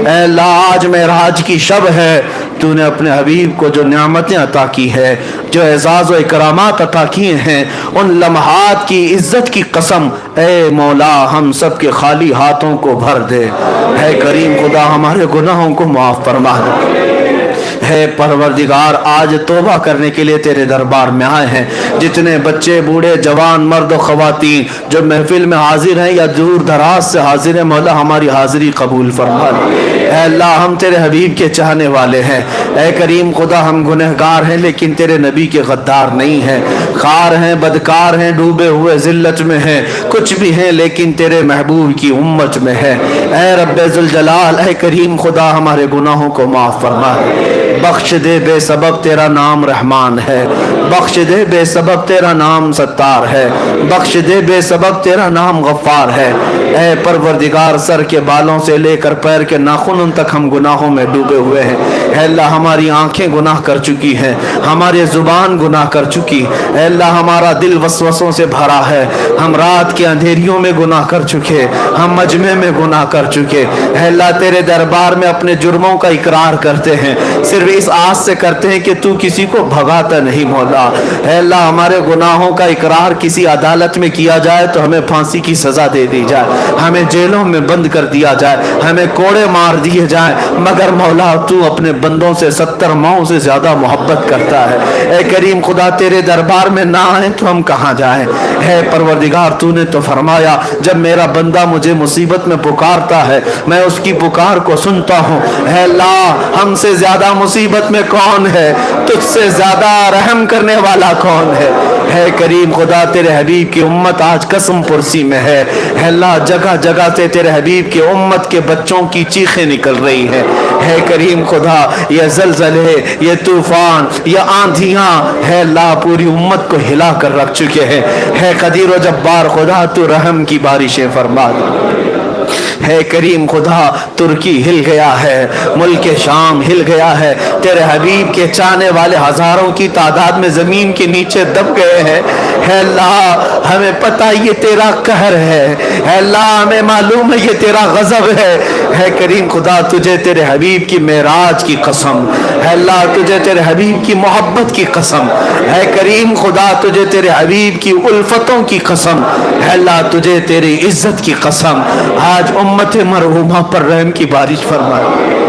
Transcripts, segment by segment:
اے اللہ آج معراج کی شب ہے، تو نے اپنے حبیب کو جو نعمتیں عطا کی ہے، جو اعزاز و اکرامات عطا کیے ہیں، ان لمحات کی عزت کی قسم اے مولا ہم سب کے خالی ہاتھوں کو بھر دے۔ اے کریم خدا ہمارے گناہوں کو معاف فرما دے۔ ہے پروردگار آج توبہ کرنے کے لیے تیرے دربار میں آئے ہیں، جتنے بچے بوڑھے جوان مرد و خواتین جو محفل میں حاضر ہیں یا دور دراز سے حاضر ہیں، مولا ہماری حاضری قبول فرما لے۔ اے اللہ ہم تیرے حبیب کے چاہنے والے ہیں، اے کریم خدا ہم گنہگار ہیں لیکن تیرے نبی کے غدار نہیں ہیں، خار ہیں بدکار ہیں ڈوبے ہوئے ذلت میں ہیں، کچھ بھی ہیں لیکن تیرے محبوب کی امت میں ہے۔ اے رب ذوالجلال اے کریم خدا ہمارے گناہوں کو معاف فرما، بخش دے بے سبب تیرا نام رحمان ہے، بخش دے بے سبب تیرا نام ستار ہے، بخش دے بے سبب تیرا نام غفار ہے۔ اے پروردگار سر کے بالوں سے لے کر پیر کے ناخنوں تک ہم گناہوں میں ڈوبے ہوئے ہیں۔ اے اللہ ہماری آنکھیں گناہ کر چکی ہیں، ہماری زبان گناہ کر چکی، اے اللہ ہمارا دل وسوسوں سے بھرا ہے، ہم رات کے اندھیریوں میں گناہ کر چکے، ہم مجمع میں گناہ کر چکے۔ اے اللہ تیرے دربار میں اپنے جرموں کا اقرار کرتے ہیں، صرف اس آس سے کرتے ہیں کہ تو کسی کو بھگاتا نہیں مولا۔ اے اللہ ہمارے گناہوں کا اقرار کسی عدالت میں کیا جائے تو ہمیں پھانسی کی سزا دے دی جائے، ہمیں جیلوں میں بند کر دیا جائے، ہمیں کوڑے مار دیے جائیں، مگر مولا تو اپنے بندوں سے 70 ماؤں سے زیادہ محبت کرتا ہے۔ اے کریم خدا تیرے دربار میں نہ آئیں تو ہم کہاں جائیں؟ اے پروردگار تو نے تو فرمایا جب میرا بندہ مجھے مصیبت میں پکارتا ہے میں اس کی پکار کو سنتا ہوں۔ اے اللہ ہم سے زیادہ مصیبت میں کون ہے؟ تجھ سے زیادہ رحم کرنے والا کون ہے؟ اے کریم خدا تیرے حبیب کی امت آج قسم پرسی میں ہے۔ اے اللہ جگہ جگہ سے تیرے حبیب کی امت کے بچوں کی چیخیں نکل رہی ہیں۔ اے کریم خدا یہ زلزلے، یہ طوفان، یہ آندھیاں اے اللہ پوری امت کو ہلا کر رکھ چکے ہیں۔ اے قدیر و جبار خدا تو رحم کی بارشیں فرما دے۔ ہے کریم خدا ترکی ہل گیا ہے، ملک شام ہل گیا ہے، تیرے حبیب کے چاہنے والے ہزاروں کی تعداد میں زمین کے نیچے دب گئے ہیں۔ اے اللہ ہمیں پتہ یہ تیرا قہر ہے، اے اللہ ہمیں معلوم ہے یہ تیرا غضب ہے۔ اے کریم خدا تجھے تیرے حبیب کی معراج کی قسم، اے اللہ تجھے تیرے حبیب کی محبت کی قسم، اے کریم خدا تجھے تیرے حبیب کی الفتوں کی قسم، اے اللہ تجھے تیری عزت کی قسم آج امت مرحومہ پر رحم کی بارش فرمائے۔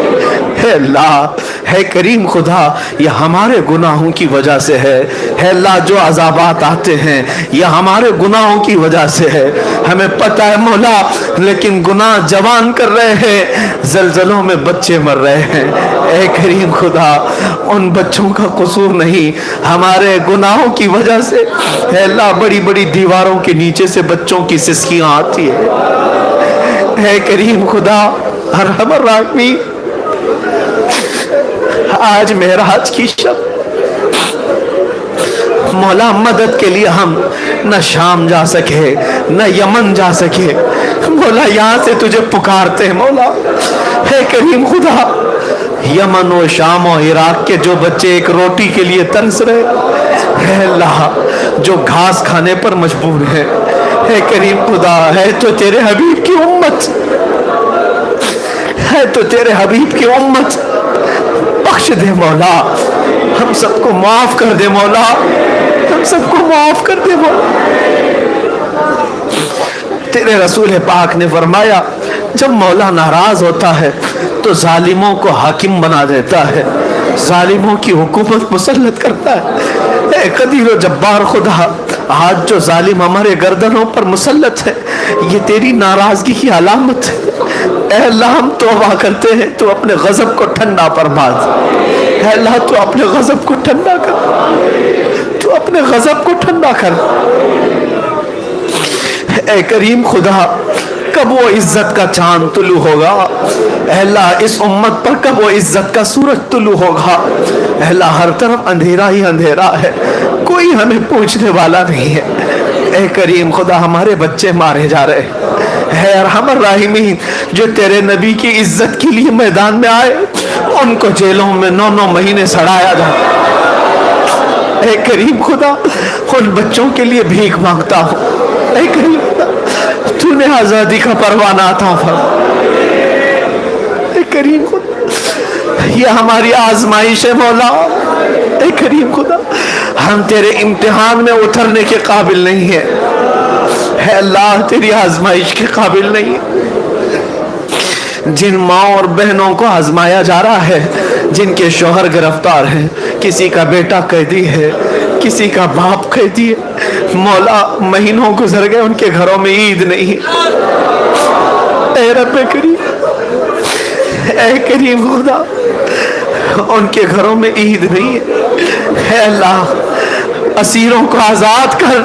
اے اللہ اے کریم خدا یہ ہمارے گناہوں کی وجہ سے ہے، اے اللہ جو عذابات آتے ہیں یہ ہمارے گناہوں کی وجہ سے ہے، ہمیں پتہ ہے مولا، لیکن گناہ جوان کر رہے ہیں، زلزلوں میں بچے مر رہے ہیں۔ اے کریم خدا ان بچوں کا قصور نہیں، ہمارے گناہوں کی وجہ سے اے اللہ بڑی بڑی دیواروں کے نیچے سے بچوں کی سسکیاں آتی ہیں۔ اے کریم خدا ارحم الراحمین آج معراج کی شب مولا مدد کے لیے ہم نہ شام جا سکے نہ یمن جا سکے، مولا یہاں سے تجھے پکارتے ہیں مولا۔ اے کریم خدا یمن و شام و عراق کے جو بچے ایک روٹی کے لیے ترس رہے، اے اللہ جو گھاس کھانے پر مجبور ہے، اے کریم خدا ہے تو تیرے حبیب کی امت، ہے تو تیرے حبیب کی امت، بخش دے مولا، ہم سب کو معاف کر دے مولا، ہم سب کو معاف کر دے مولا۔ تیرے رسول پاک نے فرمایا جب مولا ناراض ہوتا ہے تو ظالموں کو حاکم بنا دیتا ہے، ظالموں کی حکومت مسلط کرتا ہے۔ اے قدیر و جبار خدا آج جو ظالم ہمارے گردنوں پر مسلط ہے یہ تیری ناراضگی کی علامت ہے۔ اے اللہ ہم توبہ کرتے ہیں تو اپنے غضب کو ٹھنڈا فرما دے، اے اللہ تو اپنے غضب کو ٹھنڈا کر، تو اپنے غضب کو ٹھنڈا کر۔ اے کریم خدا کب وہ عزت کا چاند طلوع ہوگا؟ اے اللہ اس امت پر کب وہ عزت کا سورج طلوع ہوگا؟ اے اللہ ہر طرف اندھیرا ہی اندھیرا ہے، کوئی ہمیں پوچھنے والا نہیں ہے۔ اے کریم خدا ہمارے بچے مارے جا رہے ہیں، اے ارحم الراحمین جو تیرے نبی کی عزت کے لیے میدان میں آئے ان کو جیلوں میں 9 مہینے سڑایا جاتا۔ اے کریم خدا ان بچوں کے لیے بھیک مانگتا ہوں، اے کریم خدا تو نے آزادی کا پروانہ عطا فرما۔ کریم خدا یہ ہماری آزمائش ہے مولا، اے کریم خدا ہم تیرے امتحان میں اترنے کے قابل نہیں ہیں، اے اللہ تیری آزمائش کے قابل نہیں ہے۔ جن ماں اور بہنوں کو آزمایا جا رہا ہے، جن کے شوہر گرفتار ہیں، کسی کا بیٹا قیدی ہے، کسی کا باپ قیدی ہے، مولا مہینوں گزر گئے ان کے گھروں میں عید نہیں ہے، اے رب کریم، اے کریم خدا ان کے گھروں میں عید نہیں ہے، اے اللہ اسیروں کو آزاد کر،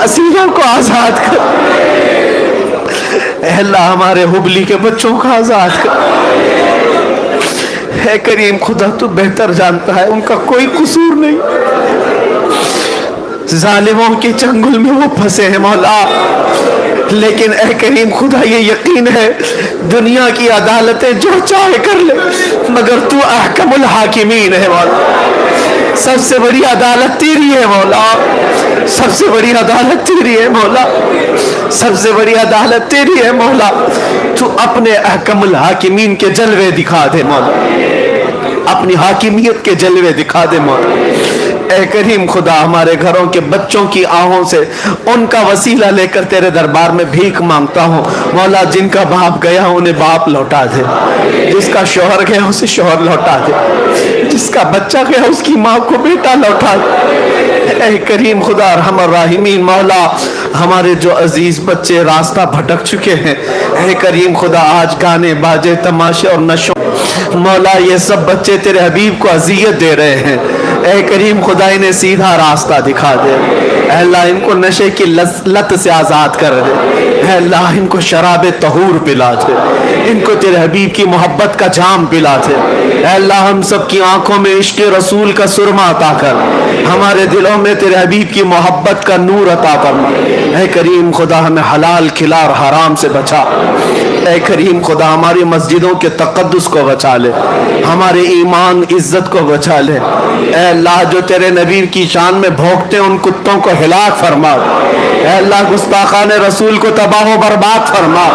اسیروں کو آزاد کر، اے اللہ ہمارے حبلی کے بچوں کو آزاد کر، اے کریم خدا تو بہتر جانتا ہے ان کا کوئی قصور نہیں، ظالموں کے چنگل میں وہ پھنسے ہیں مولا، لیکن اے کریم خدا یہ یقین ہے دنیا کی عدالتیں جو چاہے کر لے مگر تو احکم الحاکمین ہے مولا، سب سے بڑی عدالت تیری ہے مولا، سب سے بڑی عدالت تیری ہے مولا، سب سے بڑی عدالت تیری ہے مولا، تو اپنے احکم الحاکمین کے جلوے دکھا دے مولا، اپنی حاکمیت کے جلوے دکھا دے مولا۔ اے کریم خدا ہمارے گھروں کے بچوں کی آہوں سے ان کا وسیلہ لے کر تیرے دربار میں بھیک مانگتا ہوں مولا، جن کا باپ گیا انہیں باپ لوٹا دے، جس کا شوہر گیا اسے شوہر لوٹا دے، جس کا بچہ گیا اس کی ماں کو بیٹا لوٹا دے، اے کریم خدا ارحم الراحمین مولا ہمارے جو عزیز بچے راستہ بھٹک چکے ہیں، اے کریم خدا آج گانے باجے تماشے اور نشوں مولا یہ سب بچے تیرے حبیب کو اذیت دے رہے ہیں، اے کریم خدا انہیں سیدھا راستہ دکھا دے، اے اللہ ان کو نشے کی لت سے آزاد کر دے، اے اللہ ان کو شراب طہور پلا دے، ان کو تیرے حبیب کی محبت کا جام پلا دے، اے اللہ ہم سب کی آنکھوں میں عشق رسول کا سرما عطا کر، ہمارے دلوں میں تیرے حبیب کی محبت کا نور عطا فرما، اے کریم خدا ہمیں حلال کھلا اور حرام سے بچا، اے کریم خدا ہماری مسجدوں کے تقدس کو بچا لے، ہمارے ایمان عزت کو بچا لے، اے اللہ جو تیرے نبی کی شان میں بھونکتے ان کتوں کو ہلاک فرما، اے اللہ گستاخان رسول کو تباہ و برباد فرما،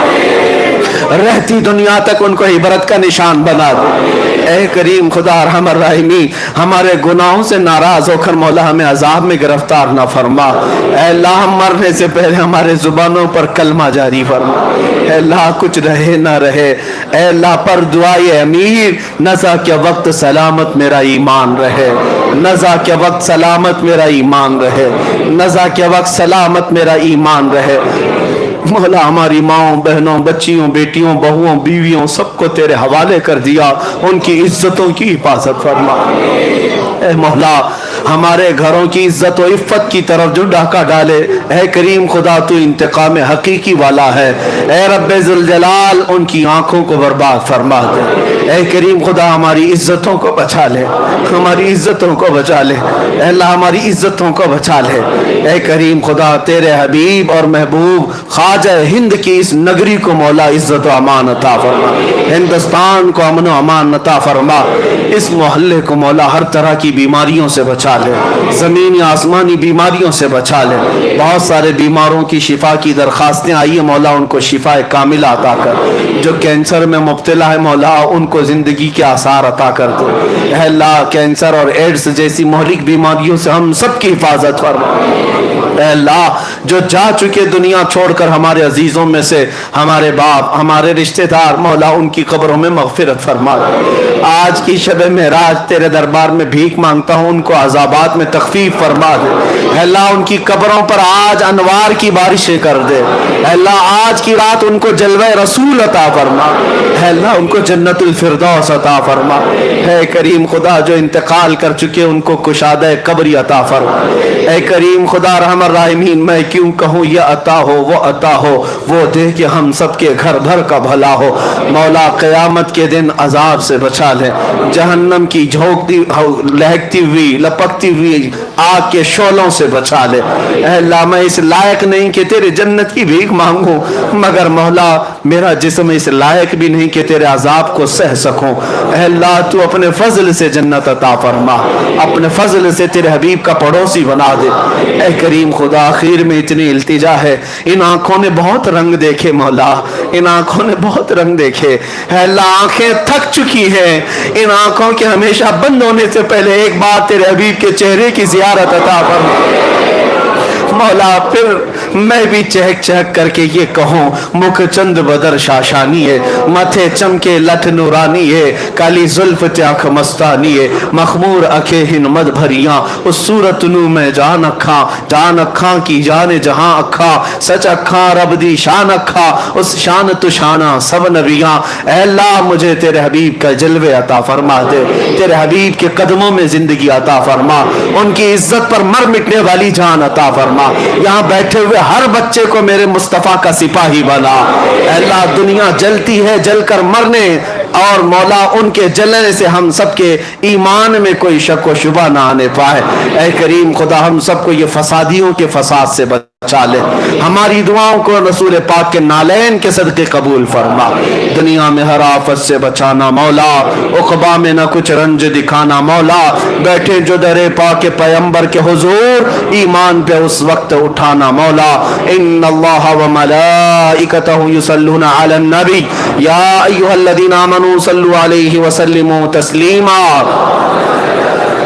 رہتی دنیا تک ان کو عبرت کا نشان بنا دے، اے کریم خدا ارحم الراحمین ہمارے گناہوں سے ناراض ہو کر مولا ہمیں عذاب میں گرفتار نہ فرما، اے اللہ ہم مرنے سے پہلے ہمارے زبانوں پر کلمہ جاری فرما، اے اللہ کچھ رہے نہ رہے، اے اللہ پر دعائے امیر نزا کے وقت سلامت میرا ایمان رہے، نزا کے وقت سلامت میرا ایمان رہے، نزا کے وقت سلامت میرا ایمان رہے، مولا ہماری ماؤں بہنوں بچیوں بیٹیوں بہوؤں بیویوں سب کو تیرے حوالے کر دیا، ان کی عزتوں کی حفاظت فرما، اے مولا ہمارے گھروں کی عزت و عفت کی طرف جو ڈاکہ ڈالے، اے کریم خدا تو انتقام حقیقی والا ہے، اے رب ذوالجلال ان کی آنکھوں کو برباد فرما دے، اے کریم خدا ہماری عزتوں کو بچا لے، ہماری عزتوں کو بچا لے، اے اللہ ہماری عزتوں کو بچا لے، اے کریم خدا تیرے حبیب اور محبوب خواجہ ہند کی اس نگری کو مولا عزت و امان عطا فرما، ہندوستان کو امن و امان عطا فرما، اس محلے کو مولا ہر طرح کی بیماریوں سے بچا لے، زمینی آسمانی بیماریوں سے بچا لے، بہت سارے بیماروں کی شفا کی درخواستیں آئی ہیں مولا ان کو شفا کاملہ عطا کر، جو کینسر میں مبتلا ہے مولا ان کو زندگی کے آثار عطا کر دے، اے اللہ کینسر اور ایڈز جیسی مہلک بیماریوں سے ہم سب کی حفاظت فرما، اے اللہ جو جا چکے دنیا چھوڑ کر ہمارے عزیزوں میں سے ہمارے باپ ہمارے رشتہ دار مولا ان کی قبروں میں مغفرت فرما، آج کی شب معراج تیرے دربار میں بھیک مانگتا ہوں ان کو عذابات میں تخفیف فرما دے، اے اللہ ان کی قبروں پر آج انوار کی بارشیں کر دے، اے اللہ آج کی رات ان کو جلوہ رسول عطا فرما، اے اللہ ان کو جنت الفردوس عطا فرما، اے کریم خدا جو انتقال کر چکے ان کو کشادہ قبری عطا فرما، اے کریم خدا رحم الراحمین میں کیوں کہوں یہ عطا ہو وہ عطا ہو وہ دے کہ ہم سب کے گھر بھر کا بھلا ہو، مولا قیامت کے دن عذاب سے بچا لے، جہنم کی جھونکتی لہکتی ہوئی لپکتی ہوئی آگ کے شعلوں سے بچا لے، اے اللہ میں اس لائق نہیں کہ تیرے جنت کی بھیک مانگوں مگر مولا میرا جسم اس لائق بھی نہیں کہ تیرے عذاب کو سہ سکوں۔ اے اللہ تو اپنے فضل سے جنت عطا فرما، اپنے فضل سے تیرے حبیب کا پڑوسی بنا دے۔ اے کریم خدا آخر میں اتنی التجا ہے، ان آنکھوں نے بہت رنگ دیکھے مولا، ان آنکھوں نے بہت رنگ دیکھے۔ اے اللہ آنکھیں تھک چکی ہیں، ان آنکھوں کے ہمیشہ بند ہونے سے پہلے ایک بار تیرے حبیب کے چہرے کی زیارت عطا فرما مولا، پھر میں بھی چہک چہک کر کے یہ کہوں، مکھ چند بدر شاشانی ہے، متھے چمکے لٹ نورانی ہے، کالی زلف تیاکھ مستانی ہے، مخمور اکھے ہن مد بھریاں، اس صورت نو میں جان اکھاں کی جان جہاں اکھاں، سچ اکھاں رب دی شان اکھاں، اس شان تو شانہ سب نبیاں۔ اے اللہ مجھے تیرے حبیب کا جلوے عطا فرما دے، تیرے حبیب کے قدموں میں زندگی عطا فرما، ان کی عزت پر مر مٹنے والی جان عطا فرما، یہاں بیٹھے ہوئے ہر بچے کو میرے مصطفیٰ کا سپاہی بنا۔ اے اللہ دنیا جلتی ہے، جل کر مرنے، اور مولا ان کے جلنے سے ہم سب کے ایمان میں کوئی شک و شبہ نہ آنے پائے۔ اے کریم خدا ہم سب کو یہ فسادیوں کے فساد سے بچا لے، ہماری دعاؤں کو رسول پاک کے نالین کے صدقے قبول فرما، دنیا میں ہر آفت سے بچانا مولا، عقبہ میں نہ کچھ رنج دکھانا مولا، بیٹھے جو در پاک پیمبر کے حضور ایمان پہ اس وقت اٹھانا مولا۔ ان اللہ و ملائکتہ یصلون علی النبی یا ایھا الذین آمنوا صلوا علیہ وسلموا تسلیما۔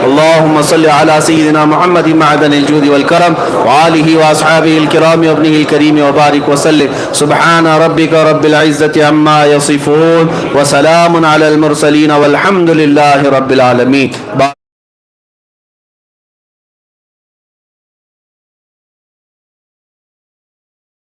اللهم صل على سيدنا محمد معدن الجود والكرم وآله وأصحابه الكرام وابنه الكريم وبارك وسلم۔ سبحان ربك رب العزة عما يصفون وسلام على المرسلين والحمد لله رب العالمين۔